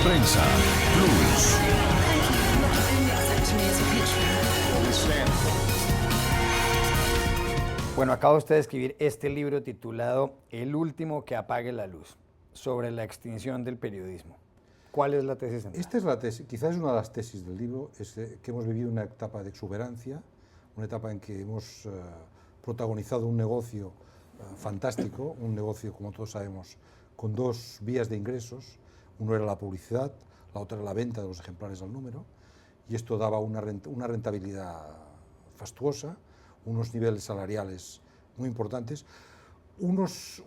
Prensa Plus. Bueno, acaba usted de escribir este libro titulado El último que apague la luz, sobre la extinción del periodismo. ¿Cuál es la tesis central? Esta es la tesis, quizás es una de las tesis del libro, es que hemos vivido una etapa de exuberancia, una etapa en que hemos protagonizado un negocio fantástico, un negocio, como todos sabemos, con dos vías de ingresos. Uno era la publicidad, la otra era la venta de los ejemplares al número, y esto daba una rentabilidad fastuosa, unos niveles salariales muy importantes, unos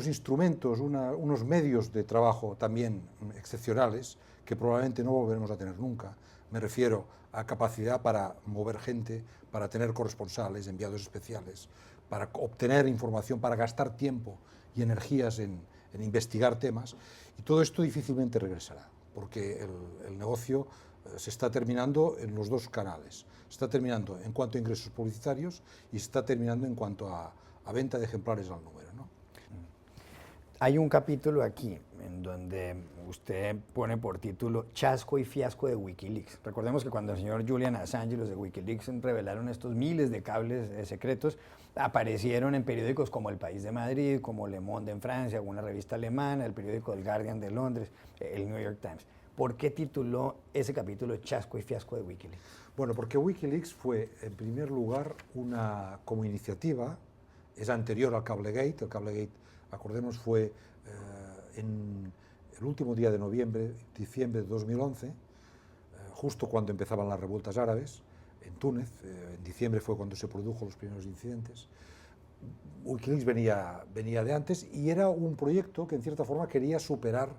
instrumentos, unos medios de trabajo también excepcionales que probablemente no volveremos a tener nunca. Me refiero a capacidad para mover gente, para tener corresponsales, enviados especiales, para obtener información, para gastar tiempo y energías en investigar temas, y todo esto difícilmente regresará, porque el negocio se está terminando en los dos canales. Se está terminando en cuanto a ingresos publicitarios y se está terminando en cuanto a venta de ejemplares al número, ¿no? Hay un capítulo aquí en donde usted pone por título Chasco y fiasco de Wikileaks. Recordemos que cuando el señor Julian Assange y los de Wikileaks revelaron estos miles de cables secretos, aparecieron en periódicos como El País de Madrid, como Le Monde en Francia, una revista alemana, el periódico El Guardian de Londres, el New York Times. ¿Por qué tituló ese capítulo Chasco y fiasco de Wikileaks? Bueno, porque Wikileaks fue, en primer lugar, como iniciativa, es anterior al Cablegate. El Cablegate, acordemos, fue en el último día de diciembre de 2011, justo cuando empezaban las revueltas árabes en Túnez. En diciembre fue cuando se produjo los primeros incidentes. Wikileaks venía de antes y era un proyecto que en cierta forma quería superar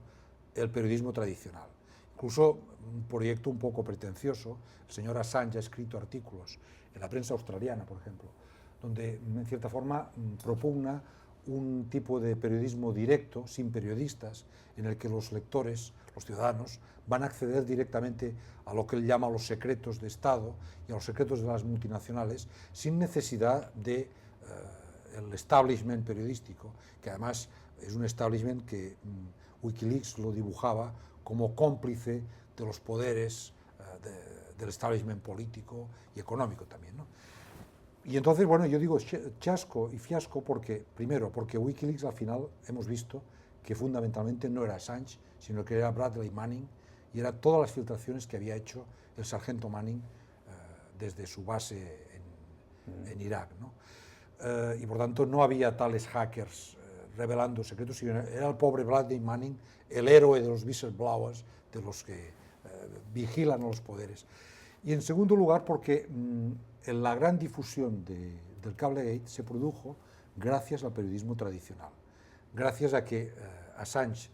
el periodismo tradicional. Incluso un proyecto un poco pretencioso. El señor Assange ha escrito artículos en la prensa australiana, por ejemplo, donde en cierta forma propugna un tipo de periodismo directo, sin periodistas, en el que los lectores, los ciudadanos, van a acceder directamente a lo que él llama los secretos de Estado y a los secretos de las multinacionales, sin necesidad de el establishment periodístico, que además es un establishment que Wikileaks lo dibujaba como cómplice de los poderes del establishment político y económico también, ¿no? Y entonces, bueno, yo digo chasco y fiasco porque, primero, porque Wikileaks al final hemos visto que fundamentalmente no era Assange, sino que era Bradley Manning, y eran todas las filtraciones que había hecho el sargento Manning desde su base en Irak, ¿no? Y por tanto no había tales hackers revelando secretos, sino era el pobre Bradley Manning, el héroe de los whistleblowers, de los que vigilan a los poderes. Y en segundo lugar, porque la gran difusión del Cablegate se produjo gracias al periodismo tradicional, gracias a que Assange,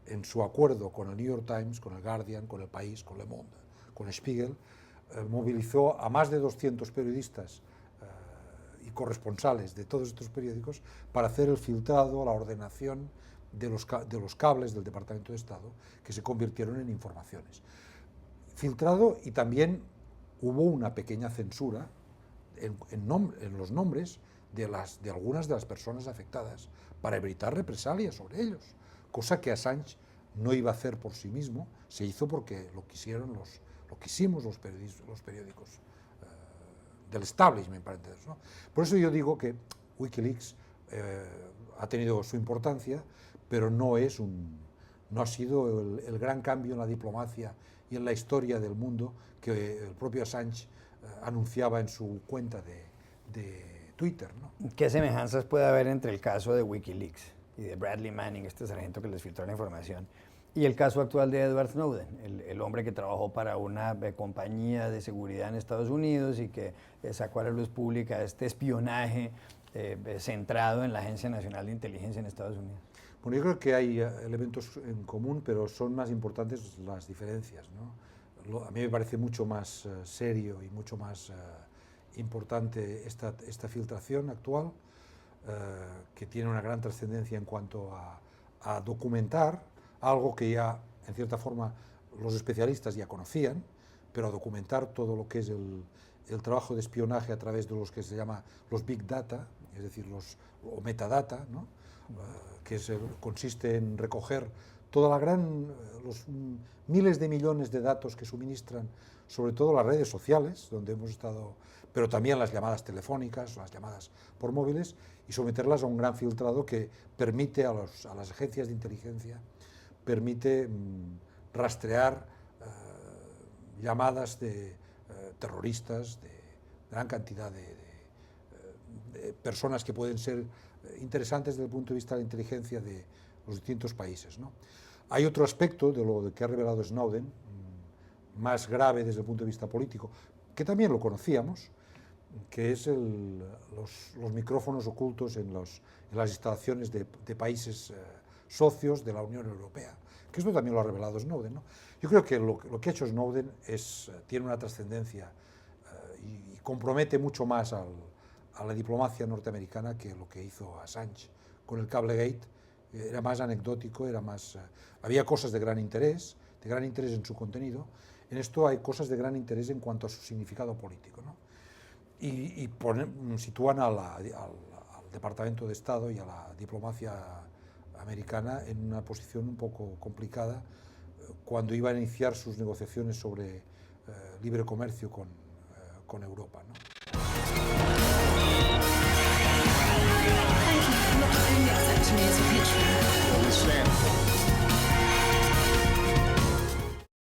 en su acuerdo con el New York Times, con el Guardian, con el País, con Le Monde, con el Spiegel, movilizó a más de 200 periodistas y corresponsales de todos estos periódicos para hacer el filtrado, la ordenación de los cables del Departamento de Estado, que se convirtieron en informaciones. Filtrado, y también hubo una pequeña censura en los nombres de algunas de las personas afectadas para evitar represalias sobre ellos, cosa que Assange no iba a hacer por sí mismo, se hizo porque lo quisimos los periódicos del establishment, para entendernos, ¿no? Por eso yo digo que Wikileaks ha tenido su importancia, pero no ha sido el gran cambio en la diplomacia y en la historia del mundo que el propio Assange anunciaba en su cuenta de Twitter, ¿no? ¿Qué semejanzas puede haber entre el caso de Wikileaks y de Bradley Manning, este sargento que les filtró la información, y el caso actual de Edward Snowden, el hombre que trabajó para una compañía de seguridad en Estados Unidos y que sacó a la luz pública este espionaje centrado en la Agencia Nacional de Inteligencia en Estados Unidos? Bueno, yo creo que hay elementos en común, pero son más importantes las diferencias, ¿no? A mí me parece mucho más serio y mucho más importante esta filtración actual, que tiene una gran trascendencia en cuanto a documentar algo que ya, en cierta forma, los especialistas ya conocían, pero a documentar todo lo que es el trabajo de espionaje a través de los que se llama los big data, es decir, o metadata, ¿no? Que consiste en recoger los miles de millones de datos que suministran, sobre todo las redes sociales, donde hemos estado, pero también las llamadas telefónicas, las llamadas por móviles, y someterlas a un gran filtrado que permite a las agencias de inteligencia, permite rastrear llamadas de terroristas, de gran cantidad de personas que pueden ser interesantes desde el punto de vista de la inteligencia de los distintos países, ¿no? Hay otro aspecto de lo que ha revelado Snowden, más grave desde el punto de vista político, que también lo conocíamos, que es los micrófonos ocultos en las instalaciones de países socios de la Unión Europea, que esto también lo ha revelado Snowden, ¿no? Yo creo que lo que ha hecho Snowden tiene una trascendencia y compromete mucho más a la diplomacia norteamericana que lo que hizo Assange con el Cablegate. Era más anecdótico, había cosas de gran interés en su contenido. En esto hay cosas de gran interés en cuanto a su significado político, ¿no? Y sitúan al Departamento de Estado y a la diplomacia americana en una posición un poco complicada cuando iba a iniciar sus negociaciones sobre libre comercio con Europa, ¿no?